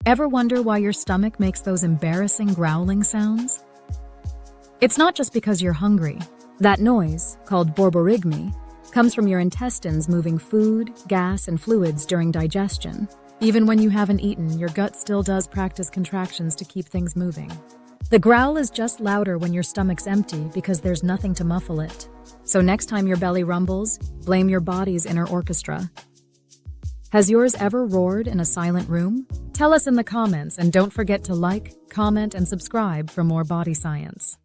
Ever wonder why your stomach makes those embarrassing growling sounds? It's not just because you're hungry. That noise, called borborygmi, comes from your intestines moving food, gas, and fluids during digestion. Even when you haven't eaten, your gut still does practice contractions to keep things moving. The growl is just louder when your stomach's empty because there's nothing to muffle it. So next time your belly rumbles, blame your body's inner orchestra. Has yours ever roared in a silent room? Tell us in the comments, and don't forget to like, comment, and subscribe for more body science.